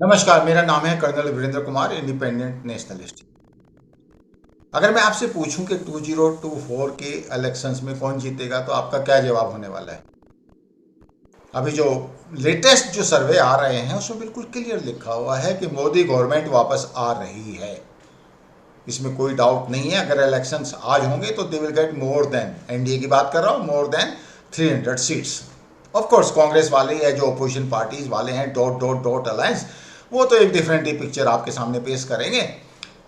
नमस्कार, मेरा नाम है colonel Virendra Kumar, independent nationalist. अगर मैं आपसे पूछूं कि 2024 के इलेक्शंस में कौन जीतेगा तो आपका क्या जवाब होने वाला है? अभी जो लेटेस्ट जो सर्वे आ रहे हैं उसमें बिल्कुल क्लियर लिखा हुआ है कि मोदी गवर्नमेंट वापस आ रही है। इसमें कोई डाउट नहीं है। अगर इलेक्शंस आज होंगे तो they will get more than, NDA की बात कर रहा हूँ, more than 300 seats. Of course Congress वाले या जो अपोजिशन पार्टीज वाले हैं डॉट डॉट डॉट अलायंस, वो तो एक डिफरेंट ही पिक्चर आपके सामने पेश करेंगे।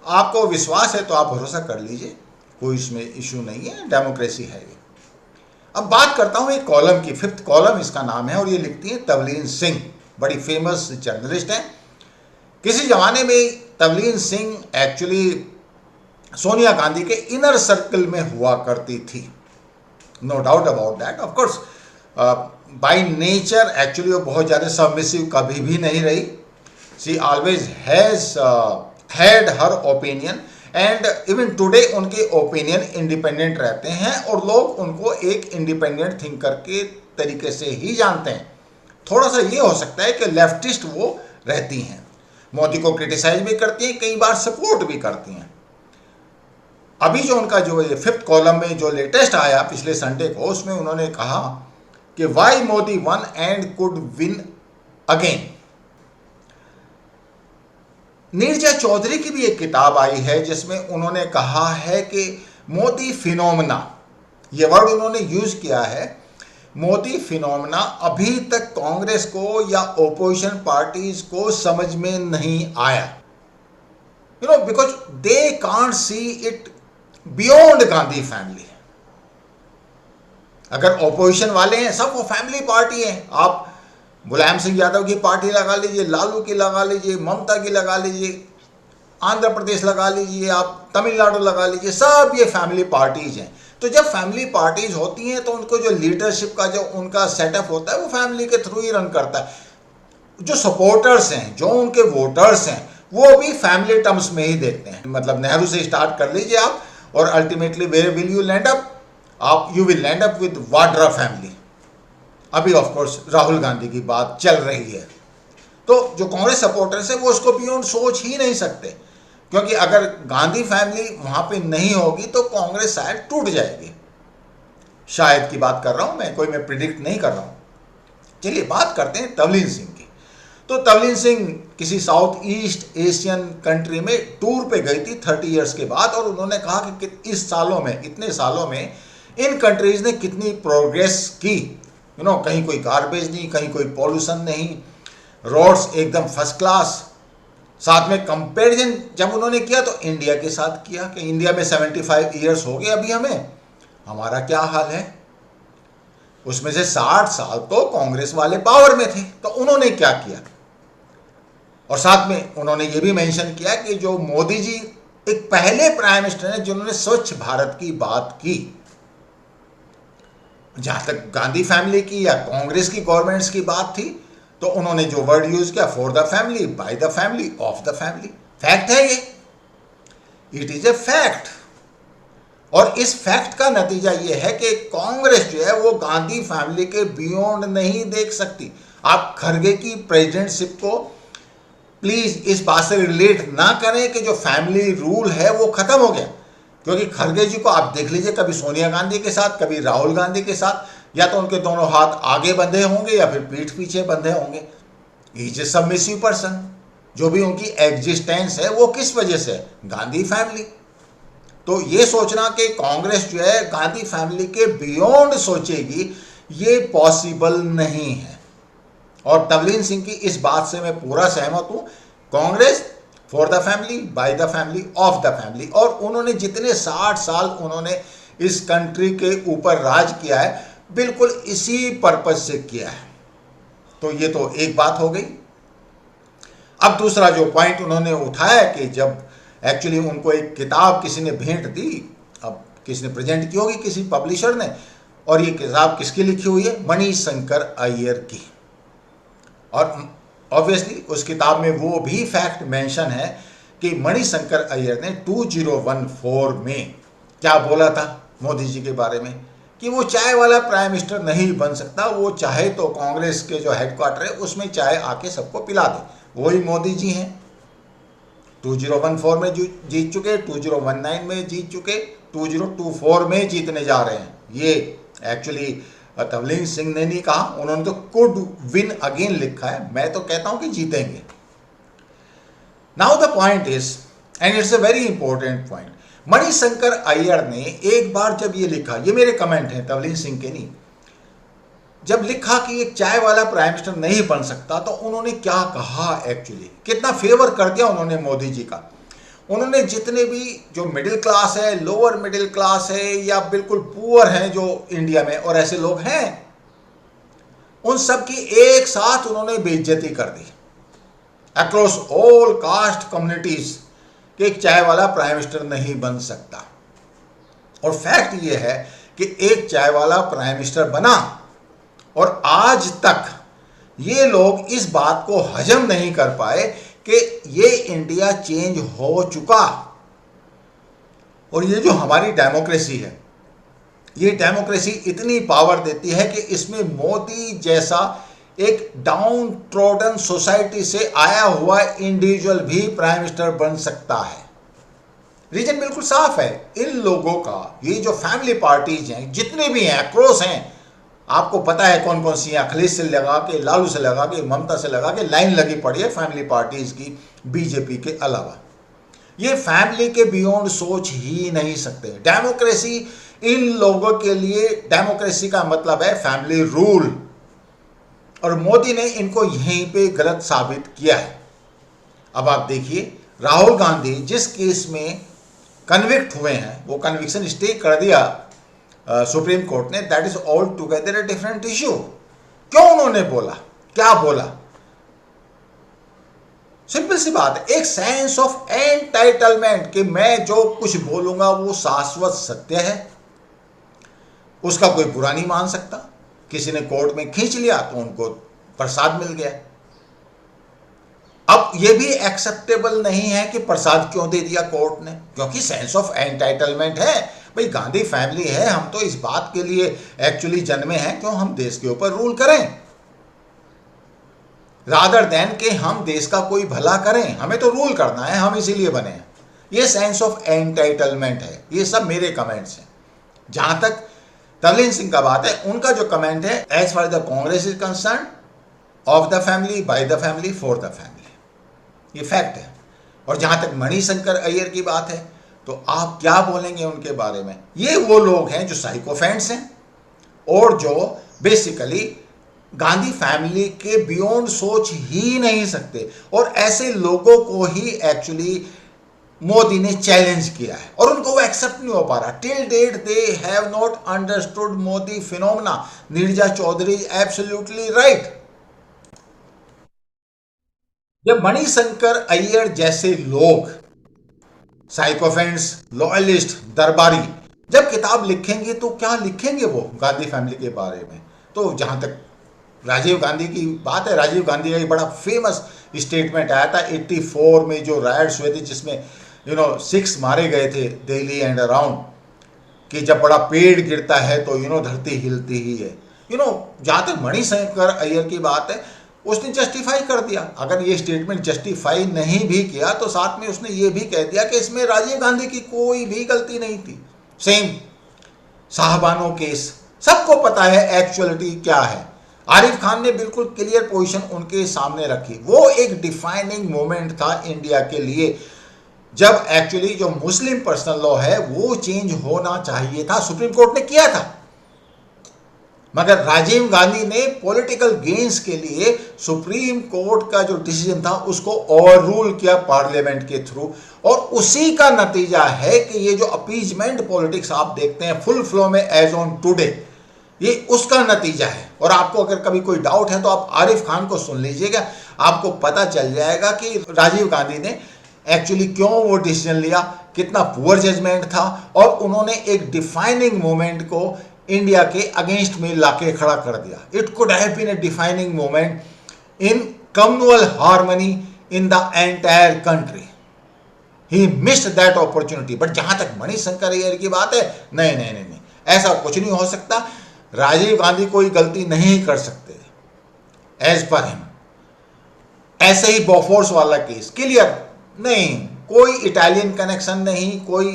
आपको विश्वास है तो आप भरोसा कर लीजिए, कोई इसमें इशू नहीं है, डेमोक्रेसी है ये। अब बात करता हूँ एक कॉलम की, 5th कॉलम इसका नाम है और ये लिखती है तवलीन सिंह, बड़ी फेमस जर्नलिस्ट हैं। किसी जमाने में तवलीन सिंह एक्चुअली सोनिया गांधी के इनर सर्कल में हुआ करती थी, no doubt about that. Of course by nature actually वो बहुत ज़्यादा सबमिसिव कभी भी नहीं रही। She always has had her opinion and even today उनके ओपिनियन इंडिपेंडेंट रहते हैं और लोग उनको एक इंडिपेंडेंट थिंकर के तरीके से ही जानते हैं। थोड़ा सा ये हो सकता है कि लेफ्टिस्ट वो रहती हैं, मोदी को क्रिटिसाइज भी करती हैं, कई बार सपोर्ट भी करती हैं। अभी जो उनका जो ये 5th कॉलम में जो लेटेस्ट आया पिछले संडे को, उसमें उन्होंने कहा कि why Modi won and could win again. Neerja Chowdhury की भी एक किताब आई है जिसमें उन्होंने कहा है कि मोदी फिनोमेना, ये वर्ड उन्होंने यूज किया है, मोदी फिनोमेना अभी तक कांग्रेस को या ओपोजिशन पार्टीज को समझ में नहीं आया, because they can't see it beyond Gandhi family. अगर ओपोजिशन वाले हैं सब, वो फैमिली पार्टी है। आप मुलायम सिंह यादव की पार्टी लगा लीजिए, लालू की लगा लीजिए, ममता की लगा लीजिए, आंध्र प्रदेश लगा लीजिए, आप तमिलनाडु लगा लीजिए, सब ये फैमिली पार्टीज हैं। तो जब फैमिली पार्टीज होती हैं तो उनको जो लीडरशिप का जो उनका सेटअप होता है वो फैमिली के थ्रू ही रन करता है। जो सपोर्टर्स हैं, जो उनके वोटर्स हैं, वो भी फैमिली टर्म्स में ही देखते हैं। मतलब नेहरू से स्टार्ट कर लीजिए आप और ultimately where will you land up? आप you will land up with Vadra family. अभी ऑफ कोर्स राहुल गांधी की बात चल रही है। तो जो कांग्रेस सपोर्टर्स है वो उसको बियॉन्ड सोच ही नहीं सकते, क्योंकि अगर गांधी फैमिली वहां पे नहीं होगी तो कांग्रेस शायद टूट जाएगी। शायद की बात कर रहा हूं मैं प्रिडिक्ट नहीं कर रहा हूं। चलिए बात करते हैं तवलीन सिंह की। तो तवलीन सिंह किसी साउथ ईस्ट एशियन कंट्री में टूर पे गई थी 30 इयर्स के बाद, और उन्होंने कहा कि इस सालों में, इतने सालों में इन कंट्रीज ने कितनी प्रोग्रेस की। कहीं कोई गार्बेज नहीं, कहीं कोई पॉल्यूशन नहीं, रोड्स एकदम फर्स्ट क्लास। साथ में कंपैरिजन जब उन्होंने किया तो इंडिया के साथ किया कि इंडिया में 75 इयर्स हो गए अभी हमें, हमारा क्या हाल है। उसमें से 60 साल तो कांग्रेस वाले पावर में थे, तो उन्होंने क्या किया। और साथ में उन्होंने ये भी मेंशन किया कि जो मोदी जी एक पहले प्राइम मिनिस्टर हैं जिन्होंने स्वच्छ भारत की बात की। जहां तक गांधी फैमिली की या कांग्रेस की गवर्नमेंट्स की बात थी तो उन्होंने जो वर्ड यूज किया, for the family, by the family, of the family. Fact है ये, इट इज ए फैक्ट। और इस फैक्ट का नतीजा ये है कि कांग्रेस जो है वो गांधी फैमिली के बियॉन्ड नहीं देख सकती। आप खरगे की प्रेसिडेंटशिप को प्लीज इस बात से रिलेट ना करें कि जो फैमिली रूल है वो खत्म हो गया, क्योंकि खरगे जी को आप देख लीजिए, कभी सोनिया गांधी के साथ, कभी राहुल गांधी के साथ, या तो उनके दोनों हाथ आगे बंधे होंगे या फिर पीठ पीछे बंधे होंगे। Is a submissive person. जो भी उनकी एग्जिस्टेंस है वो किस वजह से? गांधी फैमिली। तो ये सोचना कि कांग्रेस जो है गांधी फैमिली के बियॉन्ड सोचेगी, ये पॉसिबल नहीं है। और तवलीन सिंह की इस बात से मैं पूरा सहमत हूं। Congress for the family, by the family, of the family. और उन्होंने जितने 60 साल उन्होंने इस कंट्री के ऊपर राज किया है, बिल्कुल इसी पर्पज से किया है। तो ये तो एक बात हो गई। अब दूसरा जो पॉइंट उन्होंने उठाया कि जब एक्चुअली उनको एक किताब किसी ने भेंट दी, अब किसी ने प्रेजेंट की होगी, किसी पब्लिशर ने, और ये किताब किसकी लिखी हुई है? मणिशंकर अय्यर की। और ऑब्वियसली उस किताब में वो भी फैक्ट मेंशन है कि मणिशंकर अय्यर ने 2014 में क्या बोला था मोदी जी के बारे में, कि वो चाय वाला प्राइम मिनिस्टर नहीं बन सकता, वो चाहे तो कांग्रेस के जो हेडक्वार्टर है उसमें चाय आके सबको पिला दे, वही मोदी जी हैं। 2014 में जीत चुके, 2019 में जीत चुके, 2024 में जीतने जा रहे हैं। ये एक्चुअली तवलीन सिंह ने नहीं कहा, उन्होंने तो कुड विन अगेन लिखा है। मैं तो कहता हूं कि जीतेंगे। Now the point is, and it's a very important point, Manishankar Iyer ने एक बार जब ये लिखा, ये मेरे कमेंट हैं तवलीन सिंह के नहीं, जब लिखा कि एक चाय वाला प्राइम मिनिस्टर नहीं बन सकता, तो उन्होंने क्या कहा, एक्चुअली कितना फेवर कर दिया उन्होंने मोदी जी का। उन्होंने जितने भी जो मिडिल क्लास है, लोअर मिडिल क्लास है, या बिल्कुल पुअर हैं जो इंडिया में और ऐसे लोग हैं, उन सब की एक साथ उन्होंने बेइज्जती कर दी अक्रॉस ऑल कास्ट कम्युनिटीज कि एक चाय वाला प्राइम मिनिस्टर नहीं बन सकता। और फैक्ट ये है कि एक चाय वाला प्राइम मिनिस्टर बना, और आज तक ये लोग इस बात को हजम नहीं कर पाए कि ये इंडिया चेंज हो चुका। और ये जो हमारी डेमोक्रेसी है, ये डेमोक्रेसी इतनी पावर देती है कि इसमें मोदी जैसा एक डाउन ट्रोडन सोसाइटी से आया हुआ इंडिविजुअल भी प्राइम मिनिस्टर बन सकता है। रीजन बिल्कुल साफ है। इन लोगों का, ये जो फैमिली पार्टीज हैं जितने भी हैं, अक्रॉस हैं, आपको पता है कौन कौन सी हैं, अखिलेश से लगा के, लालू से लगा के, ममता से लगा के लाइन लगी पड़ी है फैमिली पार्टीज की, बीजेपी के अलावा। ये फैमिली के बियॉन्ड सोच ही नहीं सकते। डेमोक्रेसी इन लोगों के लिए, डेमोक्रेसी का मतलब है फैमिली रूल, और मोदी ने इनको यहीं पे गलत साबित किया है। अब आप देखिए, राहुल गांधी जिस केस में कन्विक्ट हुए हैं, वो कन्विक्शन स्टे कर दिया सुप्रीम कोर्ट ने, that is all together a different issue. क्यों उन्होंने बोला, क्या बोला? सिंपल सी बात है, एक सेंस ऑफ एंटाइटलमेंट कि मैं जो कुछ बोलूंगा वो शाश्वत सत्य है, उसका कोई बुरा नहीं मान सकता। किसी ने कोर्ट में खींच लिया तो उनको प्रसाद मिल गया। अब यह भी एक्सेप्टेबल नहीं है कि प्रसाद क्यों दे दिया कोर्ट ने, क्योंकि सेंस ऑफ एंटाइटलमेंट है। भाई गांधी फैमिली है, हम तो इस बात के लिए एक्चुअली जन्मे हैं क्यों हम देश के ऊपर रूल करें, रादर देन कि हम देश का कोई भला करें। हमें तो रूल करना है, हम इसीलिए बने हैं। ये सेंस ऑफ एंटाइटलमेंट है। ये सब मेरे कमेंट्स हैं। जहां तक तवलीन सिंह का बात है, उनका जो कमेंट है, as far the Congress is concerned, of the family, by the family, for the family, ये फैक्ट है। और जहां तक मणिशंकर अय्यर की बात है, तो आप क्या बोलेंगे उनके बारे में? ये वो लोग हैं जो साइकोफेंट्स हैं और जो बेसिकली गांधी फैमिली के बियॉन्ड सोच ही नहीं सकते, और ऐसे लोगों को ही एक्चुअली मोदी ने चैलेंज किया है और उनको वो एक्सेप्ट नहीं हो पा रहा। Till date they have not understood Modi phenomena. Neerja Chowdhury is absolutely right. जब मणिशंकर अय्यर जैसे लोग, साइकोफेंट्स, लॉयलिस्ट, दरबारी, जब किताब लिखेंगे तो क्या लिखेंगे वो गांधी फैमिली के बारे में? तो जहां तक राजीव गांधी की बात है, राजीव गांधी का एक बड़ा फेमस स्टेटमेंट आया था 84 में, जो रायट्स हुए थे, जिसमें 6 मारे गए थे दिल्ली एंड अराउंड, कि जब बड़ा पेड़ गिरता है तो धरती हिलती ही है। जहां तक मणिशंकर अय्यर की बात है, उसने जस्टिफाई कर दिया। अगर ये स्टेटमेंट जस्टिफाई नहीं भी किया तो साथ में उसने ये भी कह दिया कि इसमें राजीव गांधी की कोई भी गलती नहीं थी। सेम साहबानो केस, सबको पता है एक्चुअलिटी क्या है। आरिफ खान ने बिल्कुल क्लियर पोजीशन उनके सामने रखी। वो एक डिफाइनिंग मोमेंट था इंडिया के लिए, जब एक्चुअली जो मुस्लिम पर्सनल लॉ है वो चेंज होना चाहिए था। सुप्रीम कोर्ट ने किया था, मगर राजीव गांधी ने पॉलिटिकल गेन्स के लिए सुप्रीम कोर्ट का जो डिसीजन था उसको ओवर रूल किया पार्लियामेंट के थ्रू, और उसी का नतीजा है कि ये जो अपीजमेंट पॉलिटिक्स आप देखते हैं फुल फ्लो में एज ऑन टुडे, ये उसका नतीजा है। और आपको अगर कभी कोई डाउट है तो आप आरिफ खान को सुन लीजिएगा, आपको पता चल जाएगा कि राजीव गांधी ने एक्चुअली क्यों वो डिसीजन लिया, कितना पुअर जजमेंट था, और उन्होंने एक डिफाइनिंग मोमेंट को इंडिया के अगेंस्ट में लाके खड़ा कर दिया। It could have been a defining moment in communal harmony in the entire country. He missed that opportunity. But जहां तक मणिशंकर अय्यर की बात है, नहीं नहीं नहीं नहीं, ऐसा कुछ नहीं हो सकता। राजीव गांधी कोई गलती नहीं कर सकते एज पर हिम। ऐसे ही बोफोर्स वाला केस क्लियर, नहीं कोई इटालियन कनेक्शन नहीं, कोई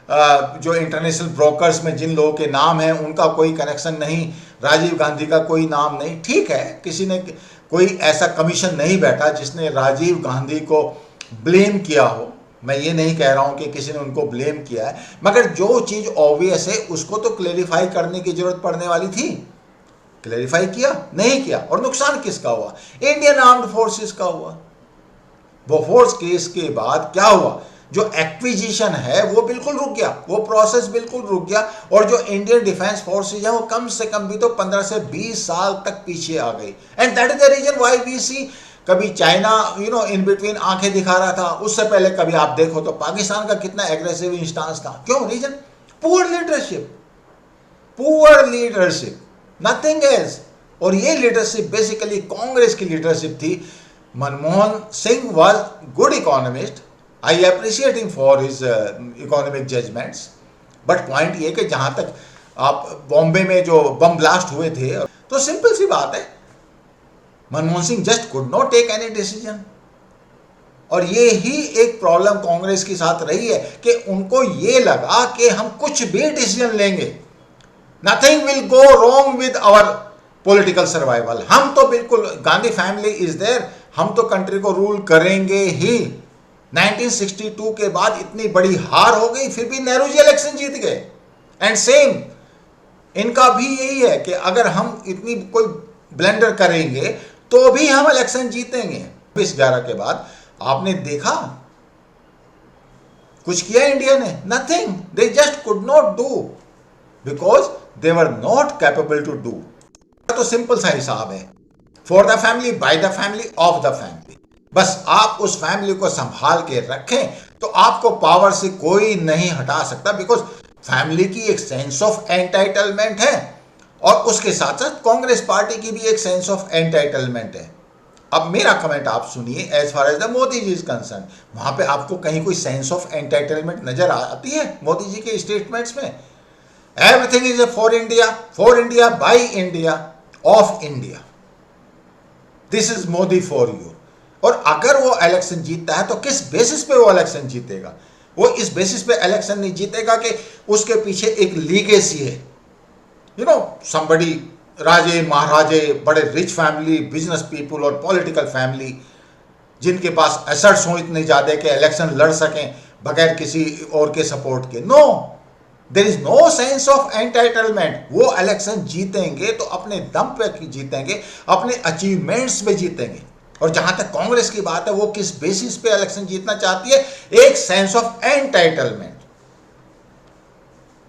जो इंटरनेशनल ब्रोकर्स में जिन लोगों के नाम हैं उनका कोई कनेक्शन नहीं, राजीव गांधी का कोई नाम नहीं। ठीक है, किसी ने कोई ऐसा कमीशन नहीं बैठा जिसने राजीव गांधी को ब्लेम किया हो, मैं ये नहीं कह रहा हूं कि किसी ने उनको ब्लेम किया है, मगर जो चीज ऑब्वियस है उसको तो क्लेरिफाई करने की जरूरत पड़ने वाली थी। क्लेरिफाई किया नहीं किया, और नुकसान किसका हुआ? इंडियन आर्म्ड फोर्सेस का हुआ। बोफोर्स केस के बाद क्या हुआ? जो एक्विजिशन है वो बिल्कुल रुक गया, वो प्रोसेस बिल्कुल रुक गया, और जो इंडियन डिफेंस फोर्सेज है वो कम से कम भी तो 15 से 20 साल तक पीछे आ गई। And that is the reason why we see, कभी चाइना इन बिटवीन आंखें दिखा रहा था, उससे पहले कभी आप देखो तो पाकिस्तान का कितना एग्रेसिव स्टांस था। क्यों? Reason poor leadership, poor leadership, nothing else. और ये लीडरशिप बेसिकली कांग्रेस की लीडरशिप थी। Manmohan Singh was good economist, I appreciate him for his economic judgements, but point ये कि जहां तक आप बॉम्बे में जो बम ब्लास्ट हुए थे, तो सिंपल सी बात है, Manmohan Singh just could not take any decision. और ये ही एक प्रॉब्लम कांग्रेस के साथ रही है कि उनको ये लगा कि हम कुछ भी डिसीजन लेंगे, nothing will go wrong with our political survival. हम तो बिल्कुल, गांधी फैमिली इज देयर, हम तो कंट्री को रूल करेंगे ही। 1962 के बाद इतनी बड़ी हार हो गई, फिर भी नेहरू जी इलेक्शन जीत गए। एंड सेम इनका भी यही है कि अगर हम इतनी कोई ब्लेंडर करेंगे तो भी हम इलेक्शन जीतेंगे। 2011 के बाद आपने देखा कुछ किया इंडिया ने? Nothing, they just could not do because they were not capable to do. तो सिंपल सा हिसाब है, for the family, by the family, of the family. बस आप उस फैमिली को संभाल के रखें तो आपको पावर से कोई नहीं हटा सकता, बिकॉज फैमिली की एक सेंस ऑफ एंटाइटलमेंट है, और उसके साथ साथ कांग्रेस पार्टी की भी एक सेंस ऑफ एंटाइटलमेंट है। अब मेरा कमेंट आप सुनिए, as far as the Modi ji is concern, वहां पे आपको कहीं कोई सेंस ऑफ एंटाइटलमेंट नजर आती है मोदी जी के स्टेटमेंट्स में? Everything is for India, by India, of India, this is Modi for you. और अगर वो इलेक्शन जीतता है तो किस बेसिस पे वो इलेक्शन जीतेगा? वो इस बेसिस पे इलेक्शन नहीं जीतेगा कि उसके पीछे एक लीगेसी है, somebody, राजे महाराजे, बड़े रिच फैमिली, बिजनेस पीपल और पॉलिटिकल फैमिली, जिनके पास एसेट्स हों इतने ज्यादा कि इलेक्शन लड़ सकें बगैर किसी और के सपोर्ट के। No, there is no sense of entitlement. वो इलेक्शन जीतेंगे तो अपने दम पे जीतेंगे, अपने अचीवमेंट्स पे जीतेंगे। और जहां तक कांग्रेस की बात है, वो किस बेसिस पे इलेक्शन जीतना चाहती है? एक सेंस ऑफ एंटाइटलमेंट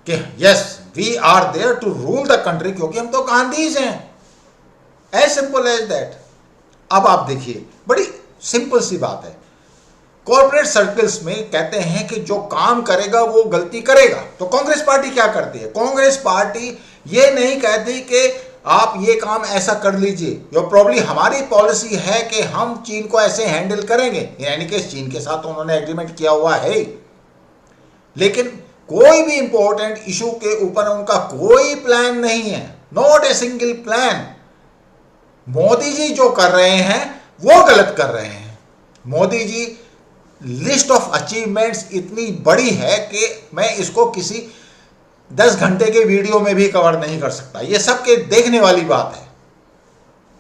कि yes we are there to rule the country, क्योंकि हम तो गांधीज हैं, एज सिंपल एज दैट। अब आप देखिए, बड़ी सिंपल सी बात है, कॉर्पोरेट सर्कल्स में कहते हैं कि जो काम करेगा वो गलती करेगा। तो कांग्रेस पार्टी क्या करती है? कांग्रेस पार्टी ये नहीं कहती कि आप ये काम ऐसा कर लीजिए, जो प्रॉब्ली हमारी पॉलिसी है कि हम चीन को ऐसे हैंडल करेंगे, यानी कि चीन के साथ उन्होंने एग्रीमेंट किया हुआ है, लेकिन कोई भी इंपॉर्टेंट इशू के ऊपर उनका कोई प्लान नहीं है, not a single plan. Modi ji जो कर रहे हैं वो गलत कर रहे हैं। Modi ji list of achievements इतनी बड़ी है कि मैं इसको किसी 10 घंटे के वीडियो में भी कवर नहीं कर सकता, ये सबके देखने वाली बात है।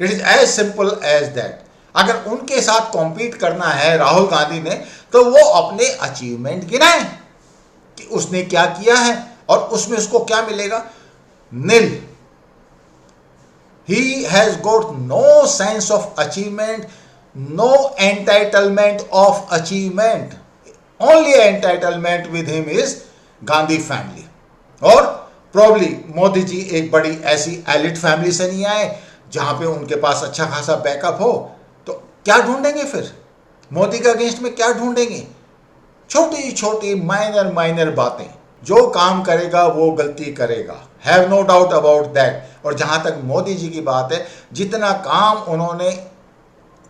It is as simple as that. अगर उनके साथ कॉम्पीट करना है राहुल गांधी ने, तो वो अपने अचीवमेंट गिनाए कि उसने क्या किया है और उसमें उसको क्या मिलेगा। Nil, he has got no sense of achievement, no entitlement of achievement, only entitlement with him is Gandhi family. और प्रॉब्ली मोदी जी एक बड़ी ऐसी एलिट फैमिली से नहीं आए जहां पे उनके पास अच्छा खासा बैकअप हो, तो क्या ढूंढेंगे फिर? मोदी के अगेंस्ट में क्या ढूंढेंगे? छोटी छोटी माइनर बातें। जो काम करेगा वो गलती करेगा, have no doubt about that. और जहां तक मोदी जी की बात है, जितना काम उन्होंने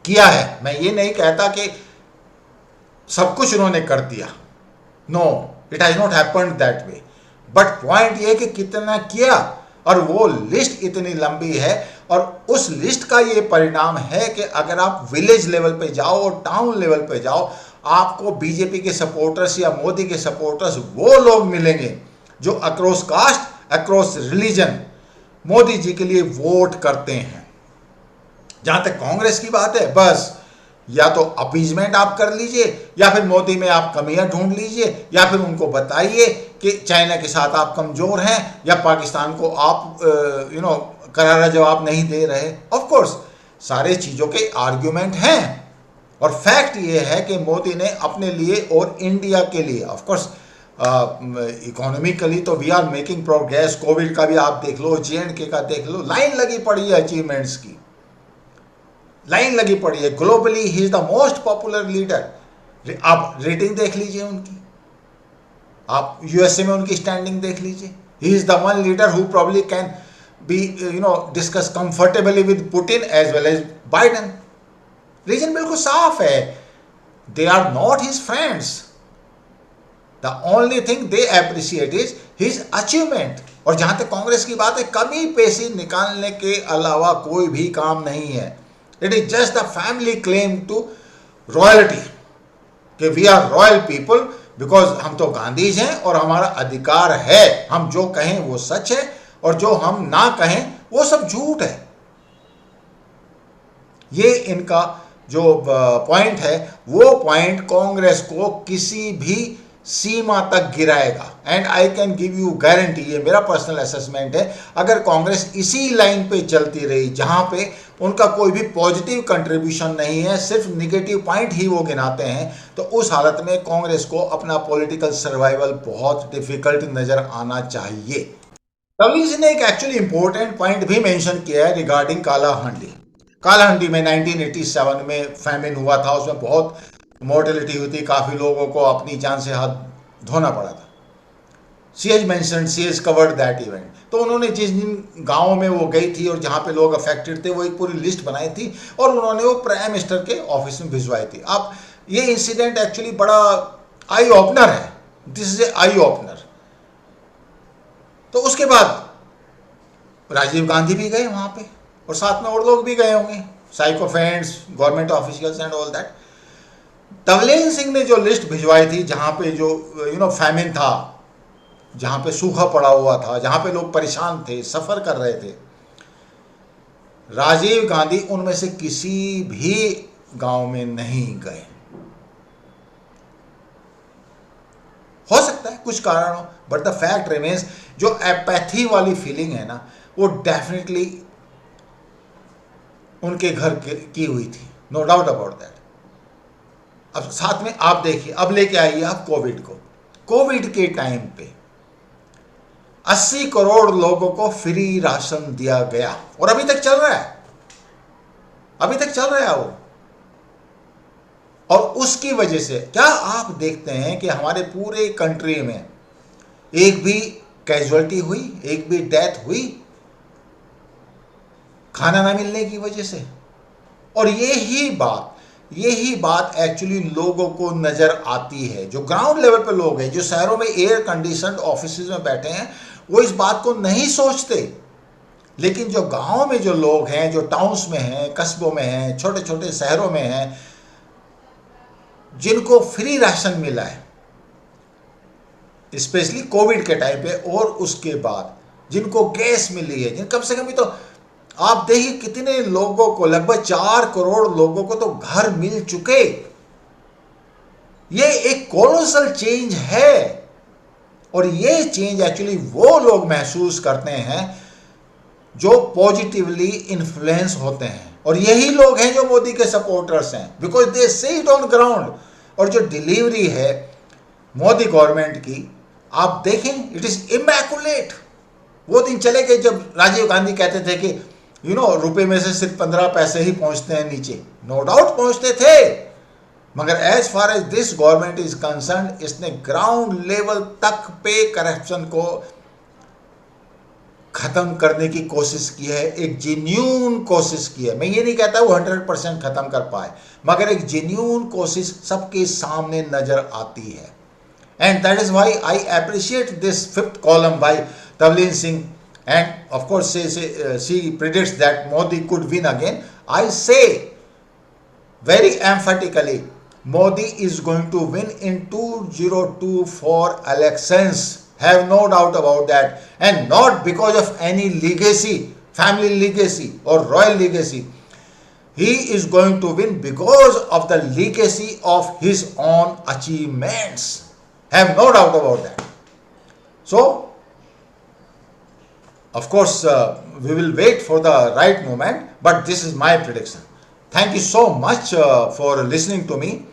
किया है, मैं ये नहीं कहता कि सब कुछ उन्होंने कर दिया, no, it has not happened that way, but point ये कि कितना किया, और वो लिस्ट इतनी लंबी है। और उस लिस्ट का ये परिणाम है कि अगर आप विलेज लेवल पे जाओ और टाउन लेवल पे जाओ, आपको बीजेपी के सपोर्टर्स या मोदी के सपोर्टर्स वो लोग मिलेंगे जो across caste, across religion Modi ji के लिए वोट करते हैं। जहां तक कांग्रेस की बात है, बस या तो अपीजमेंट आप कर लीजिए, या फिर मोदी में आप कमियां ढूंढ लीजिए, या फिर उनको बताइए कि चाइना के साथ आप कमजोर हैं, या पाकिस्तान को आप करारा जवाब नहीं दे रहे। ऑफ कोर्स सारे चीज़ों के आर्ग्यूमेंट हैं, और फैक्ट ये है कि मोदी ने अपने लिए और इंडिया के लिए, ऑफ कोर्स इकोनॉमिकली तो we are making progress. Covid का भी आप देख लो, J&K का देख लो, लाइन लगी पड़ी है अचीवमेंट्स की, लाइन लगी पड़ी है। Globally he is the most popular leader. आप रेटिंग देख लीजिए उनकी, आप यूएसए में उनकी स्टैंडिंग देख लीजिए। He is the one leader who probably can be discuss comfortably with Putin as well as Biden. Reason बिल्कुल साफ है, they are not his friends. The only thing they appreciate is his achievement. और जहां तक कांग्रेस की बात है, कमी पेशी निकालने के अलावा कोई भी काम नहीं है। It is just the family claim to royalty कि we are royal people, because हम तो गांधीज हैं और हमारा अधिकार है, हम जो कहें वो सच है और जो हम ना कहें वो सब झूठ है। ये इनका जो पॉइंट है, वो पॉइंट कांग्रेस को किसी भी सीमा तक गिराएगा। And I can give you guarantee, ये मेरा पर्सनल असेसमेंट है, अगर कांग्रेस इसी लाइन पे चलती रही जहां पे उनका कोई भी पॉजिटिव कंट्रीब्यूशन नहीं है, सिर्फ निगेटिव पॉइंट ही वो गिनाते हैं, तो उस हालत में कांग्रेस को अपना पॉलिटिकल सर्वाइवल बहुत डिफिकल्ट नजर आना चाहिए। तवलीन सिंह ने एक एक्चुअली इंपॉर्टेंट पॉइंट भी मेंशन किया है रिगार्डिंग कालाहंडी। कालाहंडी में 1987 में फैमिन हुआ था, उसमें बहुत मोर्टेलिटी हुई थी, काफ़ी लोगों को अपनी जान से हाथ धोना पड़ा था। सी एज कवर्ड दैट इवेंट। तो उन्होंने जिस दिन गांव में वो गई थी और जहाँ पे लोग अफेक्टेड थे, वो एक पूरी लिस्ट बनाई थी और उन्होंने वो प्राइम मिनिस्टर के ऑफिस में भिजवाई थी। अब ये इंसिडेंट एक्चुअली बड़ा आई ओपनर है, this is a eye opener. तो उसके बाद राजीव गांधी भी गए वहाँ पे, और साथ में और लोग भी गए होंगे, sycophants, government officials and all that. Tavleen Singh ने जो लिस्ट भिजवाई थी, जहाँ पे जो फैमिन था, जहाँ पे सूखा पड़ा हुआ था, जहाँ पे लोग परेशान थे, सफ़र कर रहे थे, राजीव गांधी उनमें से किसी भी गांव में नहीं गए। हो सकता है कुछ कारण हो, बट द फैक्ट रिमेन्स, जो एपैथी वाली फीलिंग है ना, वो डेफिनेटली उनके घर की हुई थी, नो डाउट अबाउट दैट। अब साथ में आप देखिए, अब लेके आइए आप कोविड को। कोविड के टाइम पे 80 करोड़ लोगों को फ्री राशन दिया गया, और अभी तक चल रहा है, अभी तक चल रहा है वो। और उसकी वजह से क्या आप देखते हैं कि हमारे पूरे कंट्री में एक भी कैजुअलिटी हुई, एक भी डेथ हुई खाना ना मिलने की वजह से? और यही बात एक्चुअली लोगों को नजर आती है। जो ग्राउंड लेवल पे लोग हैं, जो शहरों में एयर कंडीशनड ऑफिसेज में बैठे हैं, वो इस बात को नहीं सोचते। लेकिन जो गांव में जो लोग हैं, जो टाउन्स में हैं, कस्बों में हैं, छोटे छोटे शहरों में हैं, जिनको फ्री राशन मिला है स्पेशली कोविड के टाइम पे, और उसके बाद जिनको गैस मिली है, जिन कम से कम, तो आप देखिए कितने लोगों को, लगभग 4 करोड़ लोगों को तो घर मिल चुके। ये एक कोलोसल चेंज है, और ये चेंज एक्चुअली वो लोग महसूस करते हैं जो पॉजिटिवली इन्फ्लुएंस होते हैं, और यही लोग हैं जो मोदी के सपोर्टर्स हैं, because they see it on ground. और जो डिलीवरी है मोदी गवर्नमेंट की, आप देखें, इट इज इमैकुलेट। वो दिन चले गए जब राजीव गांधी कहते थे कि रुपए में से सिर्फ 15 पैसे ही पहुंचते हैं नीचे। नो डाउट पहुंचते थे, मगर as far as this government is concern, इसने ग्राउंड लेवल तक पे करप्शन को खत्म करने की कोशिश की है, एक जेन्यून कोशिश की है। मैं ये नहीं कहता वो 100% खत्म कर पाए, मगर एक जेन्यून कोशिश सबके सामने नजर आती है। And that is why I appreciate this 5th column by Tavleen Singh and of course she predicts that Modi could win again. I say very emphatically, Modi is going to win in 2024 elections. Have no doubt about that. And not because of any legacy, family legacy or royal legacy. He is going to win because of the legacy of his own achievements. Have no doubt about that. So, of course, we will wait for the right moment, but this is my prediction. Thank you so much for listening to me.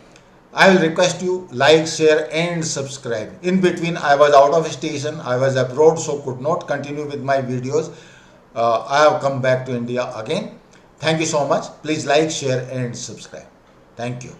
I will request you like, share and subscribe. In between, I was out of station, I was abroad, so could not continue with my videos. I have come back to India again. Thank you so much. Please like, share and subscribe. Thank you.